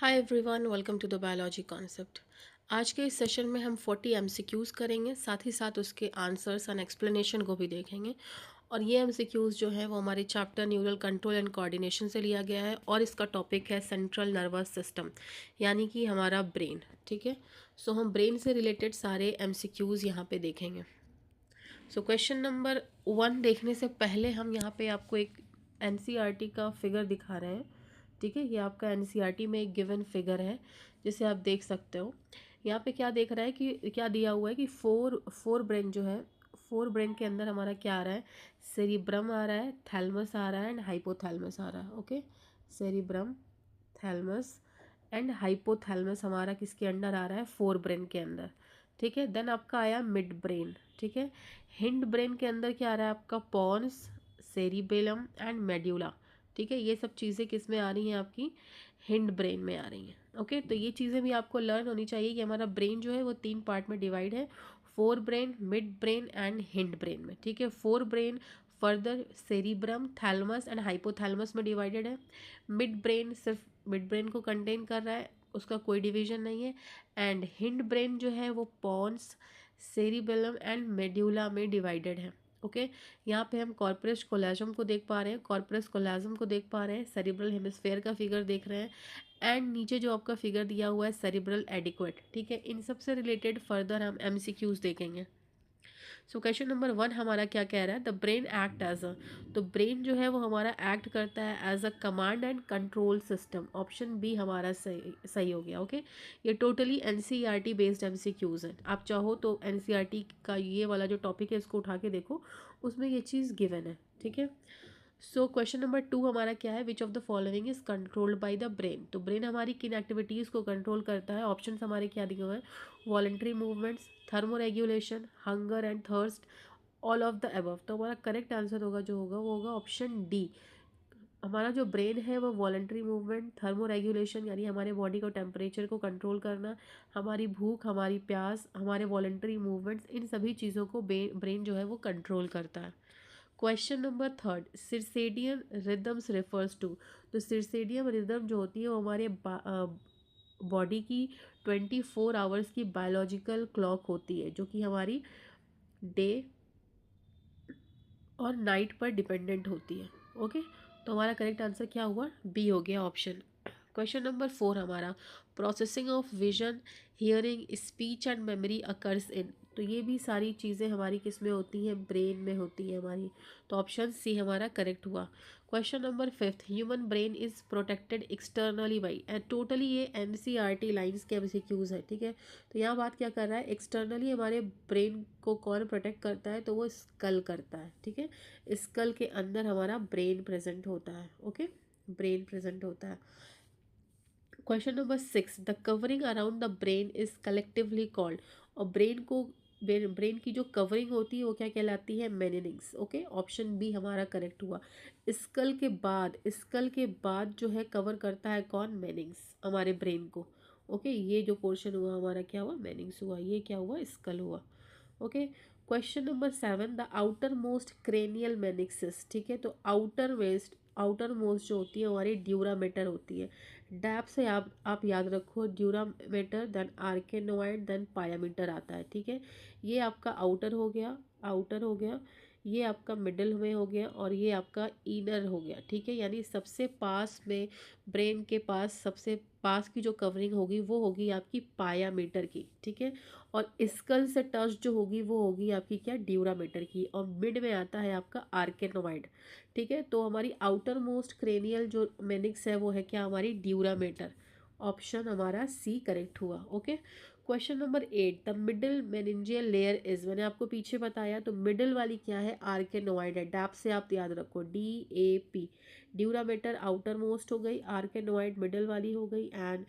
Hi everyone, welcome to the biology concept. आज के इस सेशन में हम 40 एमसीक्यूज़ करेंगे, साथ ही साथ उसके आंसर्स एंड एक्सप्लेनेशन को भी देखेंगे। और ये एमसीक्यूज़ जो है वो हमारे chapter neural control and coordination से लिया गया है और इसका टॉपिक है सेंट्रल नर्वस सिस्टम, यानी कि हमारा ब्रेन। ठीक है, सो हम ब्रेन से रिलेटेड सारे एमसीक्यूज़ यहाँ पे देखेंगे। सो क्वेश्चन नंबर 1 देखने से पहले हम यहाँ पे आपको एक एनसीईआरटी का फिगर दिखा रहे हैं। ठीक है, ये आपका एनसीईआरटी में एक गिवन फिगर है जिसे आप देख सकते हो। यहाँ पे क्या देख रहा है कि क्या दिया हुआ है कि फोर ब्रेन जो है, फोर ब्रेन के अंदर हमारा क्या आ रहा है, सेरिब्रम आ रहा है, थैलमस आ रहा है एंड हाइपोथैलमस आ रहा है। Okay, cerebrum, thalamus and hypothalamus हमारा किसके अंडर आ रहा है, फोर ब्रेन के अंदर। ठीक है, देन आपका आया मिड ब्रेन। ठीक है, हिंड ब्रेन के अंदर क्या आ रहा है आपका, पॉन्स, सेरिबेलम एंड मेड्यूला। ठीक है, ये सब चीज़ें किस में आ रही हैं, आपकी हिंड ब्रेन में आ रही हैं। ओके, तो ये चीज़ें भी आपको लर्न होनी चाहिए कि हमारा ब्रेन जो है वो 3 पार्ट में डिवाइड है, fore brain, mid brain and hind brain में। ठीक है, fore brain further cerebrum, thalamus and hypothalamus में डिवाइडेड है। मिड ब्रेन सिर्फ मिड ब्रेन को कंटेन कर रहा है, उसका कोई डिवीजन नहीं है। एंड हिंड ब्रेन जो है वो पॉन्स, सेरिबेलम एंड मेड्यूला में डिवाइडेड है। ओके, यहाँ पे हम कॉर्पस कोलाजम को देख पा रहे हैं, कॉर्पस कोलाजम को देख पा रहे हैं, सेरिब्रल हेमिस्फेयर का फिगर देख रहे हैं एंड नीचे जो आपका फिगर दिया हुआ है सेरिब्रल एडिक्वेट। ठीक है, इन सब से रिलेटेड फर्दर हम एमसीक्यूज देखेंगे। सो क्वेश्चन नंबर 1 हमारा क्या कह रहा है, the brain act as a, तो ब्रेन जो है वो हमारा एक्ट करता है as a command and control system. Option B हमारा सही सही हो गया। ओके, ये टोटली एनसीईआरटी बेस्ड एमसीक्यूज है। आप चाहो तो एनसीईआरटी का ये वाला जो टॉपिक है इसको उठा के देखो, उसमें ये चीज़ गिवन है। ठीक है, सो क्वेश्चन नंबर 2 हमारा क्या है, which of the following is controlled by the brain. तो ब्रेन हमारी किन एक्टिविटीज़ को कंट्रोल करता है। ऑप्शंस हमारे क्या दिए हुए हैं, voluntary movements, thermoregulation, hunger and thirst, all of the above. तो हमारा करेक्ट आंसर होगा जो होगा वो होगा ऑप्शन डी। हमारा जो ब्रेन है वो वॉलेंट्री मूवमेंट, थर्मो रेगुलेशन यानी हमारे बॉडी को टेम्परेचर को कंट्रोल करना, हमारी भूख, हमारी प्यास, हमारे वॉलेंट्री मूवमेंट्स, इन सभी चीज़ों को ब्रेन जो है वो कंट्रोल करता है। Question number 3, circadian rhythms refers to. तो सिरसेडियम रिदम जो होती है वो हमारे बॉडी की 24 आवर्स की बायोलॉजिकल क्लॉक होती है, जो कि हमारी डे और नाइट पर डिपेंडेंट होती है। ओके, तो हमारा करेक्ट आंसर क्या हुआ, बी हो गया ऑप्शन। क्वेश्चन नंबर 4 हमारा, processing of vision, hearing, speech and memory occurs in. तो ये भी सारी चीज़ें हमारी किस में होती हैं, ब्रेन में होती है हमारी। तो ऑप्शन सी हमारा करेक्ट हुआ। Question number 5, human brain is protected externally by. And totally ये एनसीईआरटी लाइंस के एमसीक्यूज़ है। ठीक है, तो यहाँ बात क्या कर रहा है, एक्सटर्नली हमारे ब्रेन को कौन प्रोटेक्ट करता है, तो वो स्कल करता है। ठीक है, स्कल के अंदर हमारा ब्रेन प्रेजेंट होता है। ओके, ब्रेन प्रेजेंट होता है। Question number 6, the covering around the brain is collectively called. और ब्रेन की जो कवरिंग होती है वो क्या कहलाती है, मेनिंग्स। ओके, ऑप्शन बी हमारा करेक्ट हुआ। स्कल के बाद जो है कवर करता है कौन, मेनिंग्स, हमारे ब्रेन को। ओके, ये जो पोर्शन हुआ हमारा क्या हुआ, मेनिंग्स हुआ, ये क्या हुआ, स्कल हुआ। Okay, question number 7, the outermost cranial meninges. ठीक है, तो आउटर मोस्ट जो होती है हमारी ड्यूरामेटर होती है। डैप से आप याद रखो, ड्यूरामेटर देन आर्केनोइड देन पायामीटर आता है। ठीक है, ये आपका आउटर हो गया, ये आपका मिडल में हो गया और ये आपका इनर हो गया। ठीक है, यानी सबसे पास में, ब्रेन के पास सबसे पास की जो कवरिंग होगी वो होगी आपकी पायामीटर की। ठीक है, और स्कल से टच जो होगी वो होगी आपकी क्या, ड्यूरामीटर की, और मिड में आता है आपका आर्केनोइड। ठीक है, तो हमारी आउटर मोस्ट क्रेनियल जो मेनिक्स है वो है क्या, हमारी ड्यूरामेटर। ऑप्शन हमारा सी करेक्ट हुआ। Okay, question number 8, the middle meningeal layer is. मैंने आपको पीछे बताया, तो मिडिल वाली क्या है, आर्केनोइड है। डैप से आप याद रखो, DAP। ड्यूरामेटर आउटर मोस्ट हो गई, आर्केनोइड मिडिल वाली हो गई एंड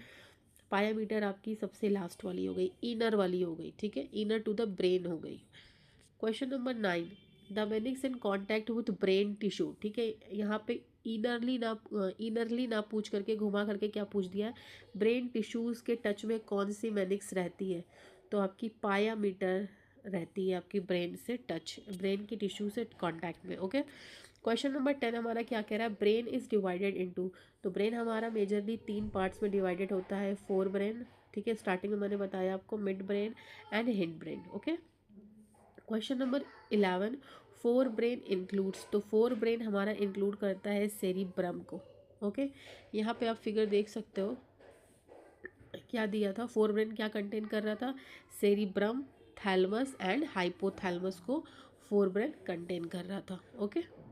पायामीटर आपकी सबसे लास्ट वाली हो गई, इनर वाली हो गई। ठीक है, इनर टू द ब्रेन हो गई। Question number 9, the meninx in contact with brain tissue. ठीक है, यहाँ पे इनरली ना पूछ करके घुमा करके क्या पूछ दिया है, ब्रेन टिश्यूज़ के टच में कौन सी मेनिक्स रहती है, तो आपकी पायामीटर रहती है आपकी ब्रेन से टच, ब्रेन की टिश्यू से कांटेक्ट में। ओके, क्वेश्चन नंबर 10 हमारा क्या कह रहा है, ब्रेन इज डिवाइडेड इनटू। तो ब्रेन हमारा मेजरली 3 पार्ट्स में डिवाइडेड होता है, फोर ब्रेन, ठीक है, स्टार्टिंग में मैंने बताया आपको, mid brain and hind brain. Okay, question number 11, fore brain includes. तो फोर ब्रेन हमारा इंक्लूड करता है सेरिब्रम को। ओके, यहाँ पे आप फिगर देख सकते हो क्या दिया था, फोर ब्रेन क्या कंटेन कर रहा था, सेरिब्रम, थैलमस एंड हाइपोथैलमस को फोर ब्रेन कंटेन कर रहा था। ओके,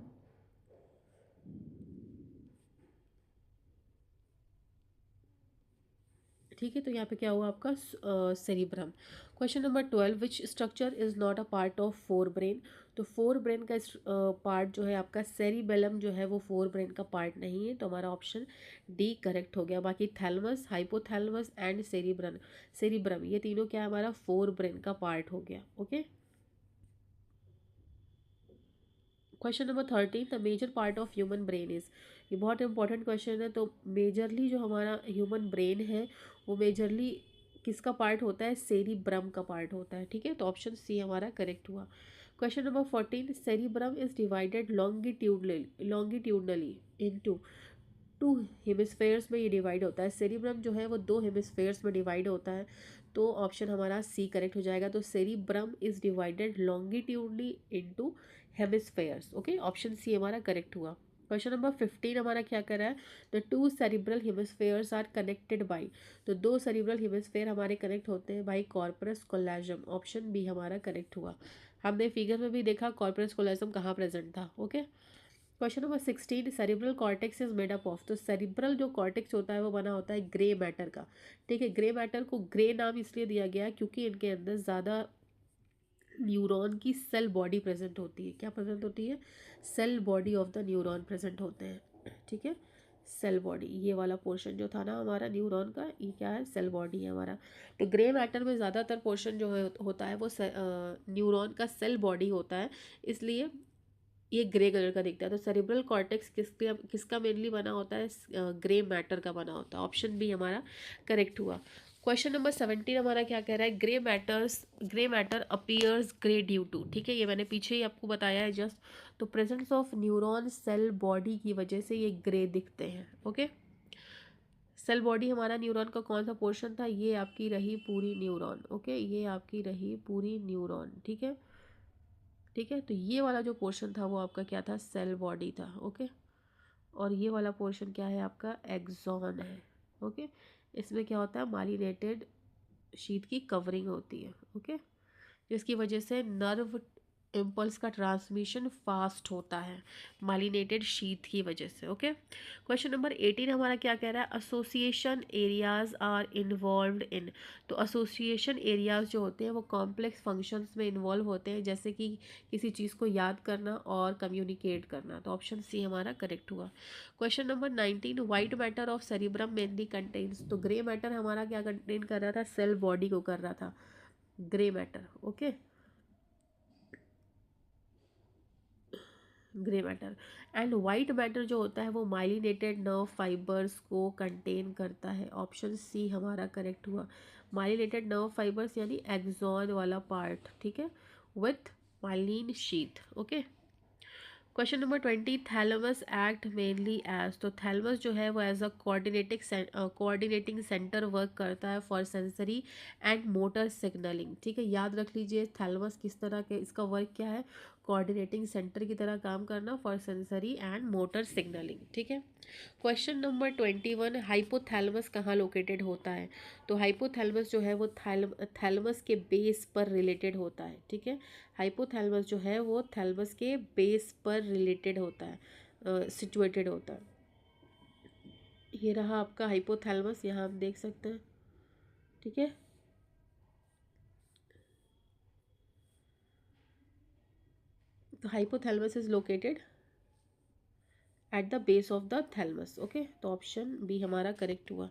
ठीक है, तो यहाँ पे क्या हुआ आपका cerebrum. Question number 12, which structure is not a part of fore brain. तो फोर ब्रेन का पार्ट जो है आपका सेरिबेलम जो है वो फोर ब्रेन का पार्ट नहीं है, तो हमारा ऑप्शन डी करेक्ट हो गया। बाकी thalamus, hypothalamus and cerebrum, cerebrum ये तीनों क्या हमारा फोर ब्रेन का पार्ट हो गया। Okay, question number 13, the major part of human brain is. ये बहुत इंपॉर्टेंट क्वेश्चन है। तो मेजरली जो हमारा ह्यूमन ब्रेन है वो मेजरली किसका पार्ट होता है, सेरिब्रम का पार्ट होता है। ठीक है, तो ऑप्शन सी हमारा करेक्ट हुआ। Question number 14, cerebrum is divided longitudinally into. Two hemispheres में ये डिवाइड होता है, सेरिब्रम जो है वो दो हेमिस्फेयर्स में डिवाइड होता है, तो ऑप्शन हमारा सी करेक्ट हो जाएगा। तो cerebrum is divided longitudinally into hemispheres. Okay, option C हमारा करेक्ट हुआ। क्वेश्चन नंबर 15 हमारा क्या कर रहा है, the two cerebral hemispheres are connected by. तो दो सेरिब्रल हेमिस्फेयर हमारे कनेक्ट होते हैं by corpus callosum, option B हमारा करेक्ट हुआ। हमने फिगर में भी देखा कॉर्पस कोलेजम कहाँ प्रेजेंट था। Okay, question number 16, cerebral cortex is made up of. तो सेरिब्रल जो कॉर्टेक्स होता है वो बना होता है ग्रे मैटर का। ठीक है, ग्रे मैटर को ग्रे नाम इसलिए दिया गया है क्योंकि इनके अंदर ज़्यादा न्यूरॉन की सेल बॉडी प्रेजेंट होती है। क्या प्रेजेंट होती है, cell body of the neuron present होते हैं। ठीक है, सेल बॉडी, ये वाला पोर्शन जो था ना हमारा न्यूरॉन का, ये क्या है, सेल बॉडी है हमारा। तो ग्रे मैटर में ज़्यादातर पोर्शन जो है होता है वो न्यूरॉन का सेल बॉडी होता है, इसलिए ये ग्रे कलर का दिखता है। तो सेरिब्रल कॉर्टेक्स किसका किसका मेनली बना होता है, ग्रे मैटर का बना होता है, ऑप्शन बी हमारा करेक्ट हुआ। क्वेश्चन नंबर 17 हमारा क्या कह रहा है, grey matter appears grey due to. ठीक है, ये मैंने पीछे ही आपको बताया है जस्ट। तो presence of neuron cell body की वजह से ये ग्रे दिखते हैं। ओके, सेल बॉडी हमारा न्यूरॉन का कौन सा पोर्शन था, ये आपकी रही पूरी न्यूरॉन। ओके, ये आपकी रही पूरी न्यूरॉन। ठीक है, ठीक है, तो ये वाला जो पोर्शन था वो आपका क्या था, सेल बॉडी था। ओके, और ये वाला पोर्शन क्या है आपका, एक्सॉन है। ओके, इसमें क्या होता है, माइलिनेटेड शीट की कवरिंग होती है। ओके, जिसकी वजह से नर्व इम्पल्स का ट्रांसमिशन फास्ट होता है माइलिनेटेड शीथ की वजह से। ओके, क्वेश्चन नंबर 18 हमारा क्या कह रहा है, association areas are involved in. तो एसोसिएशन एरियाज जो होते हैं वो कॉम्प्लेक्स फंक्शंस में इन्वॉल्व होते हैं, जैसे कि किसी चीज़ को याद करना और कम्युनिकेट करना, तो ऑप्शन सी हमारा करेक्ट हुआ। Question number 19, white matter of cerebrum mainly contains. तो ग्रे मैटर हमारा क्या कंटेन कर रहा था, सेल बॉडी को कर रहा था grey matter. Okay, grey matter and white matter जो होता है वो माइलिनेटेड नर्व फाइबर्स को कंटेन करता है, ऑप्शन सी हमारा करेक्ट हुआ। माइलिनेटेड नर्व फाइबर्स यानी एक्सॉन वाला पार्ट, ठीक है, with myelin sheath. Okay, question number 20, thalamus act mainly as. तो थैलेमस जो है वो as a coordinating centre work करता है for sensory and motor signalling. ठीक है, याद रख लीजिए थैलेमस किस तरह के, इसका वर्क क्या है, कोऑर्डिनेटिंग सेंटर की तरह काम करना for sensory and motor signalling. ठीक है, क्वेश्चन नंबर 21, हाइपोथैलेमस कहाँ लोकेटेड होता है। तो हाइपोथैलेमस जो है वो थैलेमस के बेस पर रिलेटेड होता है। ठीक है, हाइपोथैलेमस जो है वो थैलेमस के बेस पर रिलेटेड होता है, सिचुएटेड होता है। ये रहा आपका हाइपोथैलेमस, यहाँ आप देख सकते हैं। ठीक है, तो hypothalamus is located at the base of the thalamus. Okay, तो ऑप्शन बी हमारा करेक्ट हुआ।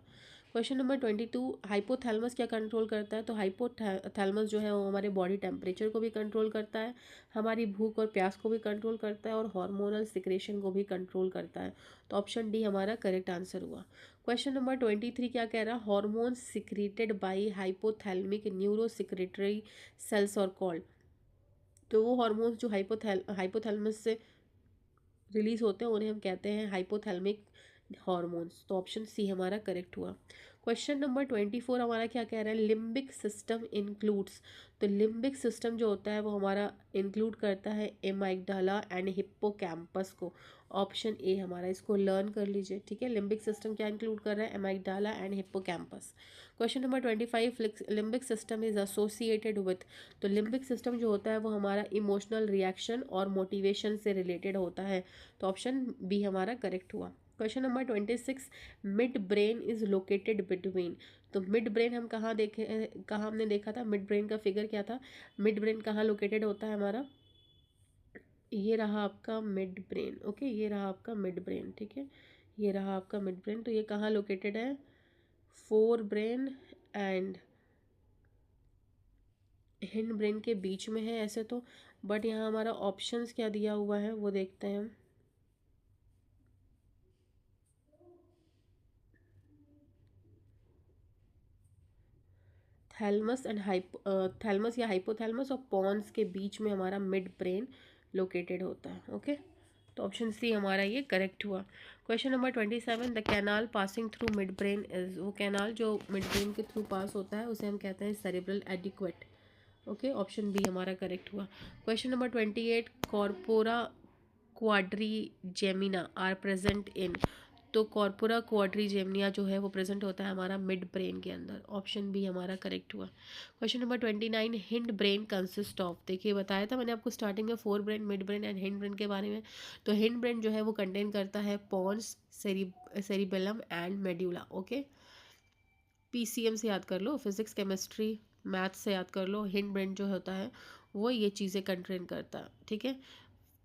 क्वेश्चन नंबर 22, हाइपोथैलेमस क्या कंट्रोल करता है। तो हाइपोथैलेमस जो है वो हमारे बॉडी टेम्परेचर को भी कंट्रोल करता है, हमारी भूख और प्यास को भी कंट्रोल करता है, और हार्मोनल सिक्रेशन को भी कंट्रोल करता है, तो ऑप्शन डी हमारा करेक्ट आंसर हुआ। क्वेश्चन नंबर 23 क्या कह रहा है, hormone secreted by hypothalamic neuro secretary cells are called. तो वो हार्मोन्स जो हाइपोथैलेमस से रिलीज होते हैं उन्हें हम कहते हैं हाइपोथैलेमिक हॉर्मोन्स। तो ऑप्शन सी हमारा करेक्ट हुआ। क्वेश्चन नंबर 24 हमारा क्या कह रहा है, लिम्बिक सिस्टम इंक्लूड्स। तो लिम्बिक सिस्टम जो होता है वो हमारा इंक्लूड करता है एमाइगडाला एंड हिप्पोकैम्पस को। ऑप्शन ए हमारा, इसको लर्न कर लीजिए, ठीक है। लिम्बिक सिस्टम क्या इंक्लूड कर रहा है, amygdala and hippocampus. Question number 25, limbic system is associated with. तो लिम्बिक सिस्टम जो होता है वो हमारा इमोशनल रिएक्शन और मोटिवेशन से रिलेटेड होता है। तो ऑप्शन बी हमारा करेक्ट हुआ। Question number 26, mid brain is located between. तो मिड ब्रेन हम कहाँ देखे, कहाँ हमने देखा था, मिड ब्रेन का फिगर क्या था, मिड ब्रेन कहाँ लोकेटेड होता है हमारा, ये रहा आपका मिड ब्रेन, ओके, ये रहा आपका मिड ब्रेन, ठीक है, ये रहा आपका मिड ब्रेन। तो ये कहाँ लोकेटेड है, fore brain and hind brain के बीच में है ऐसे तो, बट यहाँ हमारा ऑप्शंस क्या दिया हुआ है वो देखते हैं हम। थैलमस एंड थैलमस या हाइपोथैलमस और पॉन्स के बीच में हमारा मिड ब्रेन लोकेटेड होता है, ओके। तो ऑप्शन सी हमारा ये करेक्ट हुआ। Question number 27, the canal passing through mid brain is. वो कैनाल जो मिड ब्रेन के थ्रू पास होता है उसे हम कहते हैं cerebral aqueduct, okay. Option B हमारा करेक्ट हुआ। Question number 28, corpora quadrigemina are present in. तो कॉर्पोरा क्वाड्रीजेमिना जो है वो प्रेजेंट होता है हमारा मिड ब्रेन के अंदर। ऑप्शन बी हमारा करेक्ट हुआ। Question number 29, hind brain consist of. देखिए बताया था मैंने आपको स्टार्टिंग में fore brain, mid brain and hind brain के बारे में। तो हिंड ब्रेन जो है वो कंटेन करता है pons, cerebellum and medulla, okay. PCM से याद कर लो, फिजिक्स केमिस्ट्री मैथ्स से याद कर लो, हिंड ब्रेन जो होता है वो ये चीज़ें कंटेन करता है, ठीक है।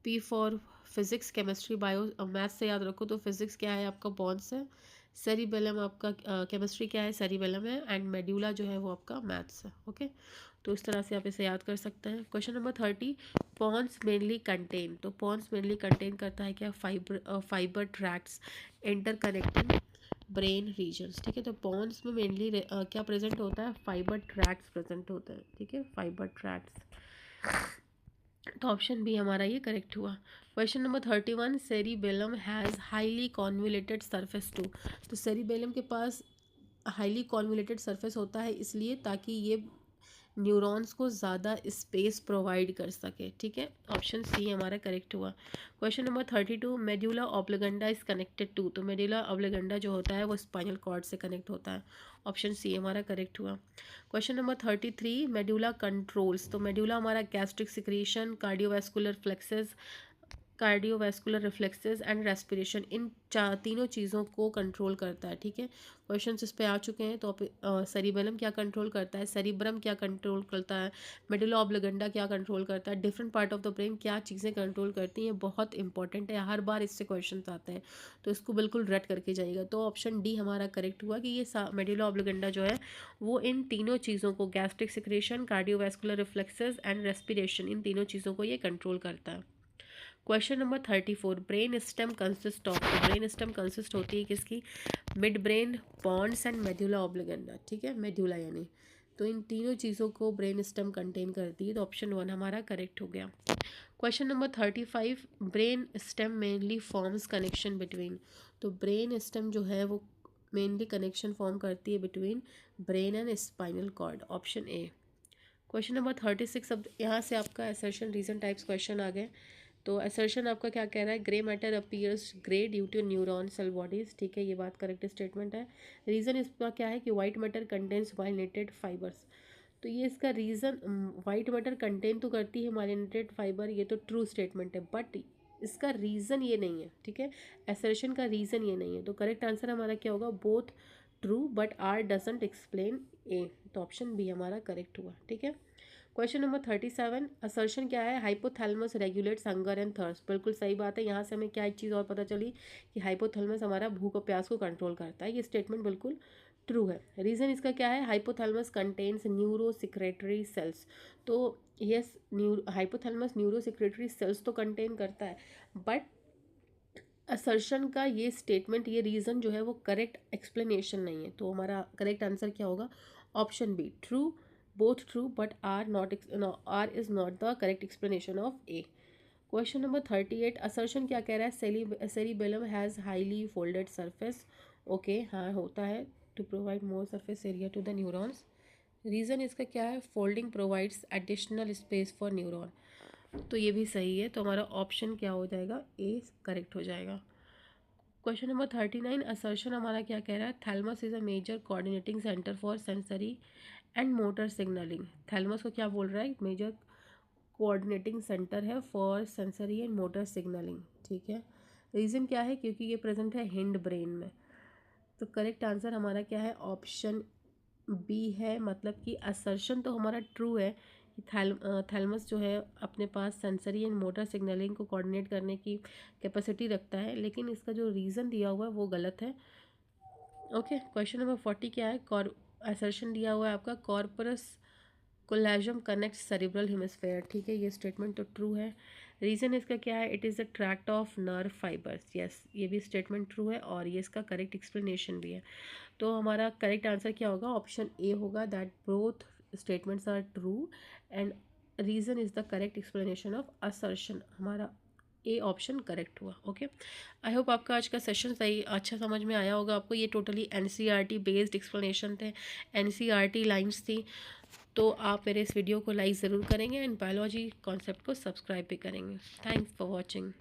P for physics chemistry bio maths से याद रखो, तो फिजिक्स क्या है आपका बॉन्स है, सेरिबेलम आपका केमिस्ट्री क्या है, सेरिबेलम है, एंड मेड्यूला जो है वो आपका मैथ्स है, ओके। तो इस तरह से आप इसे याद कर सकते हैं। Question number 30, pons mainly contain. तो पॉन्स मेनली कंटेन करता है क्या, fibre tracts interconnecting brain regions, ठीक है। तो पॉन्स में मेनली क्या प्रेजेंट होता है, फाइबर ट्रैक्ट्स प्रेजेंट होता है, ठीक है, फाइबर ट्रैक्ट्स। तो ऑप्शन बी हमारा ये करेक्ट हुआ। Question number 31, cerebellum has highly convoluted surface to. तो सेरिबेलम के पास हाईली कॉन्वुलेटेड सरफेस होता है इसलिए ताकि ये न्यूरॉन्स को ज़्यादा स्पेस प्रोवाइड कर सके, ठीक है। ऑप्शन सी हमारा करेक्ट हुआ। Question number 32, medulla oblongata is connected to. तो मेड्यूला ऑब्लिगेंडा जो होता है वो स्पाइनल कॉर्ड से कनेक्ट होता है। ऑप्शन सी हमारा करेक्ट हुआ। Question number 33, medulla controls. तो मेड्यूला हमारा gastric secretion, cardiovascular flexes, cardiovascular reflexes and respiration, इन तीनों चीज़ों को कंट्रोल करता है, ठीक है। क्वेश्चंस इस पे आ चुके हैं। तो सेरिबेलम क्या कंट्रोल करता है, सेरिब्रम क्या कंट्रोल करता है, मेडुला ऑब्लिगेंडा क्या कंट्रोल करता है, different part of the brain क्या चीज़ें कंट्रोल करती हैं, बहुत इंपॉर्टेंट है, हर बार इससे क्वेश्चन आते हैं, तो इसको बिल्कुल रट करके जाइएगा। तो ऑप्शन डी हमारा करेक्ट हुआ कि ये मेडुला ऑब्लिगेंडा जो है वो इन तीनों चीज़ों को, gastric secretion, cardiovascular reflexes and respiration, इन तीनों चीज़ों को ये कंट्रोल करता है। Question number 34, brain stem consist of. तो ब्रेन स्टेम कंसिस्ट होती है किसकी, mid brain, pons and medulla oblongata, ठीक है, मेड्यूला यानी। तो इन तीनों चीज़ों को ब्रेन स्टेम कंटेन करती है। तो ऑप्शन वन हमारा करेक्ट हो गया। Question number 35, brain stem mainly forms connection between. तो ब्रेन स्टेम जो है वो मेनली कनेक्शन फॉर्म करती है between brain and spinal cord. Option A. Question number 36, अब यहाँ से आपका असर्शन रीजन टाइप्स क्वेश्चन आ गए। तो असर्शन आपका क्या कह रहा है, grey matter appears grey due to neuron cell bodies, ठीक है, ये बात करेक्ट स्टेटमेंट है। रीज़न इसका क्या है कि white matter contains myelinated fibres. तो ये इसका रीज़न, वाइट मैटर कंटेन तो करती है माइलिनेटेड फाइबर, ये तो ट्रू स्टेटमेंट है, बट इसका रीज़न ये नहीं है, ठीक है, असर्शन का रीज़न ये नहीं है। तो करेक्ट आंसर हमारा क्या होगा, both true but R doesn't explain A. तो ऑप्शन बी हमारा करेक्ट हुआ, ठीक है। क्वेश्चन नंबर 37, असर्शन क्या है, hypothalamus regulates hunger and thirst. बिल्कुल सही बात है। यहाँ से हमें क्या एक चीज़ और पता चली कि हाइपोथैलेमस हमारा भूख और प्यास को कंट्रोल करता है, ये स्टेटमेंट बिल्कुल ट्रू है। रीज़न इसका क्या है, hypothalamus contains neuro secretary cells. तो yes, hypothalamus neuro secretary cells तो कंटेन करता है, बट असर्शन का ये स्टेटमेंट, ये रीज़न जो है वो करेक्ट एक्सप्लेनेशन नहीं है। तो हमारा करेक्ट आंसर क्या होगा, option B, true, both true but R not, R is not the correct explanation of A. Question number 38, assertion क्या कह रहा है, cerebellum has highly folded surface. Okay, हाँ होता है, to provide more surface area to the neurons. Reason इसका क्या है, folding provides additional space for neuron. तो ये भी सही है, तो हमारा ऑप्शन क्या हो जाएगा, ए करेक्ट हो जाएगा। क्वेश्चन नंबर 39, असर्शन हमारा क्या कह रहा है, thalamus is a major coordinating centre for sensory and motor signalling. Thalamus को क्या बोल रहा है, मेजर कोऑर्डिनेटिंग सेंटर है for sensory and motor signalling. ठीक है, रीज़न क्या है, क्योंकि ये प्रेजेंट है हिंड ब्रेन में। तो करेक्ट आंसर हमारा क्या है, ऑप्शन बी है। मतलब कि असर्शन तो हमारा ट्रू है कि थैलमस जो है अपने पास सेंसरी एंड मोटर सिग्नलिंग को कोऑर्डिनेट करने की कैपेसिटी रखता है, लेकिन इसका जो रीज़न दिया हुआ है वो गलत है। ओके, क्वेश्चन नंबर 40 क्या है, असर्शन दिया हुआ है आपका, कॉर्परस कोलेजम कनेक्ट सेरिब्रल हेमिस्फेयर। ठीक है, ये स्टेटमेंट तो ट्रू है। रीज़न इसका क्या है, it is the tract of nerve fibres. Yes, ये भी स्टेटमेंट ट्रू है और ये इसका करेक्ट एक्सप्लेनेशन भी है। तो हमारा करेक्ट आंसर क्या होगा, ऑप्शन ए होगा, that both statements are true and reason is the correct explanation of assertion. हमारा ए ऑप्शन करेक्ट हुआ। ओके, आई होप आपका आज का सेशन सही अच्छा समझ में आया होगा आपको। ये टोटली एनसीईआरटी बेस्ड एक्सप्लेनेशन थे, एनसीईआरटी लाइंस थी। तो आप मेरे इस वीडियो को लाइक ज़रूर करेंगे एंड बायोलॉजी कॉन्सेप्ट को सब्सक्राइब भी करेंगे। Thanks for watching.